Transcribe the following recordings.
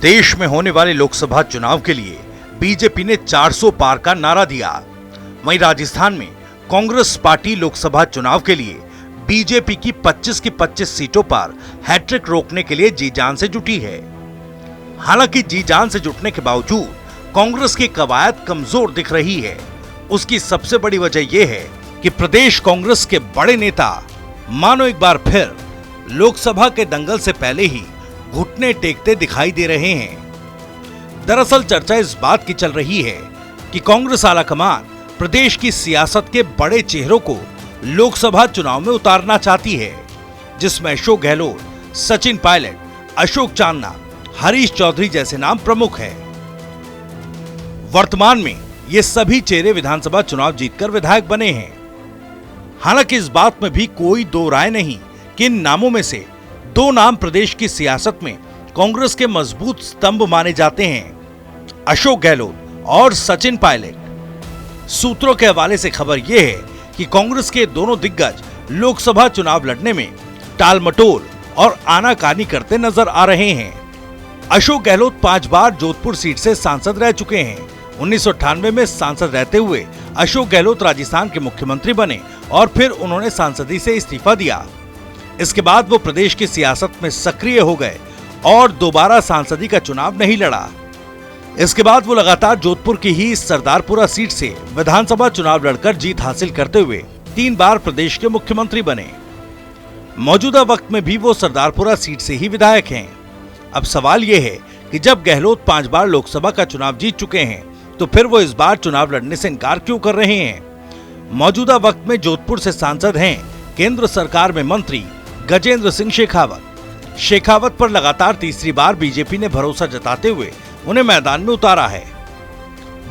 देश में होने वाले लोकसभा चुनाव के लिए बीजेपी ने 400 पार का नारा दिया। वहीं राजस्थान में कांग्रेस पार्टी लोकसभा चुनाव के लिए बीजेपी की 25 सीटों पर हैट्रिक रोकने के लिए जी जान से जुटी है। हालांकि जी जान से जुटने के बावजूद कांग्रेस की कवायद कमजोर दिख रही है। उसकी सबसे बड़ी वजह यह है कि प्रदेश कांग्रेस के बड़े नेता मानो एक बार फिर लोकसभा के दंगल से पहले ही घुटने टेकते दिखाई दे रहे हैं। दरअसल चर्चा इस बात की चल रही है कि कांग्रेस आलाकमान प्रदेश की सियासत के बड़े चेहरों को लोकसभा चुनाव में उतारना चाहती है, जिसमें अशोक गहलोत, सचिन पायलट, अशोक चांदना, हरीश चौधरी जैसे नाम प्रमुख है। वर्तमान में ये सभी चेहरे विधानसभा चुनाव जीतकर विधायक बने हैं। हालांकि इस बात में भी कोई दो राय नहीं कि इन नामों में से दो नाम प्रदेश की सियासत में कांग्रेस के मजबूत स्तंभ माने जाते हैं, अशोक गहलोत और सचिन पायलट। सूत्रों के हवाले से खबर यह है कि कांग्रेस के दोनों दिग्गज लोकसभा चुनाव लड़ने में टालमटोल और आनाकानी करते नजर आ रहे हैं। अशोक गहलोत 5 बार जोधपुर सीट से सांसद रह चुके हैं। 1998 में सांसद रहते हुए अशोक गहलोत राजस्थान के मुख्यमंत्री बने और फिर उन्होंने सांसदी से इस्तीफा दिया। इसके बाद वो प्रदेश की सियासत में सक्रिय हो गए और दोबारा सांसदी का चुनाव नहीं लड़ा। इसके बाद वो लगातार जोधपुर की ही सरदारपुरा सीट से विधानसभा चुनाव लड़कर जीत हासिल करते हुए 3 बार प्रदेश के मुख्यमंत्री बने। मौजूदा वक्त में भी वो सरदारपुरा सीट से ही विधायक हैं। अब सवाल ये है कि जब गहलोत 5 बार लोकसभा का चुनाव जीत चुके हैं तो फिर वो इस बार चुनाव लड़ने से इनकार क्यों कर रहे हैं। मौजूदा वक्त में जोधपुर से सांसद हैं केंद्र सरकार में मंत्री गजेंद्र सिंह शेखावत। शेखावत पर लगातार तीसरी बार बीजेपी ने भरोसा जताते हुए उन्हें मैदान में उतारा है।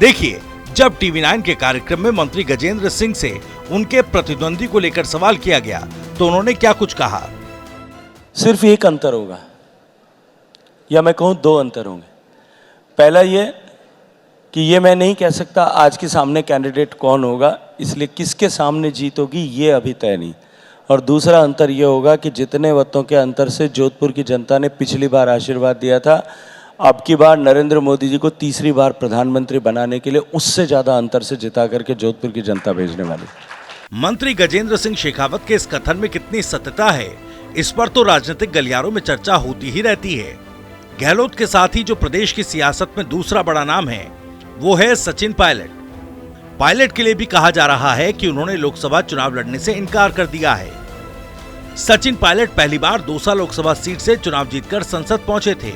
देखिए, जब TV9 के कार्यक्रम में मंत्री गजेंद्र सिंह से उनके प्रतिद्वंदी को लेकर सवाल किया गया तो उन्होंने क्या कुछ कहा। सिर्फ एक अंतर होगा, या मैं कहूं 2 अंतर होंगे। पहला ये कि ये मैं नहीं कह सकता आज के सामने कैंडिडेट कौन होगा, इसलिए किसके सामने जीत होगी ये अभी तय नहीं। और दूसरा अंतर ये होगा कि जितने वोटों के अंतर से जोधपुर की जनता ने पिछली बार आशीर्वाद दिया था, अब की बार नरेंद्र मोदी जी को तीसरी बार प्रधानमंत्री बनाने के लिए उससे ज्यादा अंतर से जिता करके जोधपुर की जनता भेजने वाली। मंत्री गजेंद्र सिंह शेखावत के इस कथन में कितनी सत्यता है, इस पर तो राजनीतिक गलियारों में चर्चा होती ही रहती है। गहलोत के साथ ही जो प्रदेश की सियासत में दूसरा बड़ा नाम है वो है सचिन पायलट। पायलट के लिए भी कहा जा रहा है कि उन्होंने लोकसभा चुनाव लड़ने से इनकार कर दिया है। सचिन पायलट पहली बार दौसा लोकसभा सीट से चुनाव जीतकर संसद पहुंचे थे।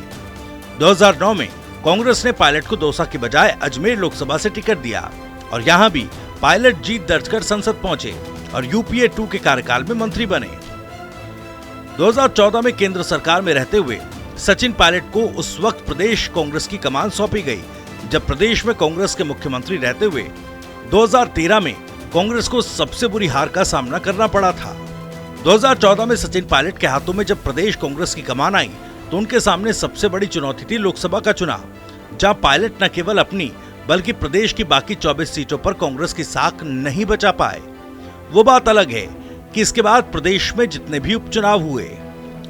2009 में कांग्रेस ने पायलट को दौसा की बजाय अजमेर लोकसभा से टिकट दिया और यहां भी पायलट जीत दर्ज कर संसद पहुंचे और UPA 2 के कार्यकाल में मंत्री बने। 2014 में केंद्र सरकार में रहते हुए सचिन पायलट को उस वक्त प्रदेश कांग्रेस की कमान सौंपी गई, जब प्रदेश में कांग्रेस के मुख्यमंत्री रहते हुए 2013 में कांग्रेस को सबसे बुरी हार का सामना करना पड़ा था। 2014 में सचिन पायलट के हाथों में जब प्रदेश कांग्रेस की कमान आई तो उनके सामने सबसे बड़ी चुनौती थी लोकसभा का चुनाव, जहां पायलट न केवल अपनी बल्कि प्रदेश की बाकी 24 सीटों पर कांग्रेस की साख नहीं बचा पाए। वो बात अलग है कि इसके बाद प्रदेश में जितने भी उपचुनाव हुए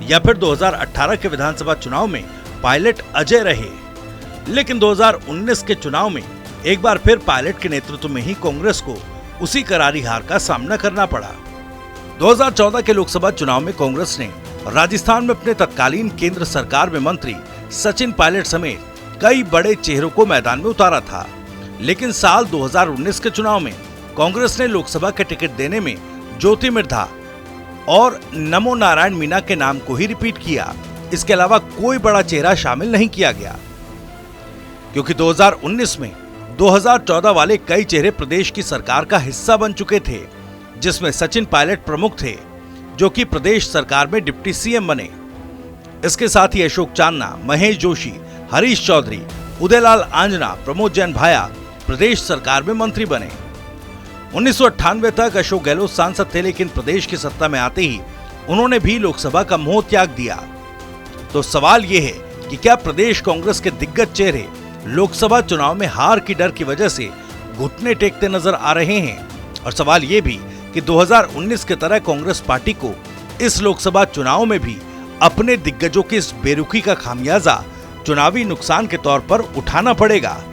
या फिर 2018 के विधानसभा चुनाव में पायलट अजय रहे, लेकिन 2019 के चुनाव में एक बार फिर पायलट के नेतृत्व में ही कांग्रेस को उसी करारी हार का सामना करना पड़ा। 2014 के लोकसभा चुनाव में कांग्रेस ने राजस्थान में अपने तत्कालीन केंद्र सरकार में मंत्री सचिन पायलट समेत कई बड़े चेहरों को मैदान में उतारा था, लेकिन साल 2019 के चुनाव में कांग्रेस ने लोकसभा के टिकट देने में ज्योति मिर्धा और नमो नारायण मीना के नाम को ही रिपीट किया। इसके अलावा कोई बड़ा चेहरा शामिल नहीं किया गया, क्योंकि 2019 में 2014 वाले कई चेहरे प्रदेश की सरकार का हिस्सा बन चुके थे, जिसमें सचिन पायलट प्रमुख थे जो कि प्रदेश सरकार में डिप्टी CM बने। इसके साथ ही अशोक चांदना, महेश जोशी, हरीश चौधरी, उदयलाल आंजना, प्रमोद जैन भाया प्रदेश सरकार में मंत्री बने। 1998 तक अशोक गहलोत सांसद थे, लेकिन प्रदेश की सत्ता में आते ही उन्होंने भी लोकसभा का मोह त्याग दिया। तो सवाल ये है कि क्या प्रदेश कांग्रेस के दिग्गज चेहरे लोकसभा चुनाव में हार की डर की वजह से घुटने टेकते नजर आ रहे हैं? और सवाल ये भी कि 2019 की तरह कांग्रेस पार्टी को इस लोकसभा चुनाव में भी अपने दिग्गजों की इस बेरुखी का खामियाजा चुनावी नुकसान के तौर पर उठाना पड़ेगा।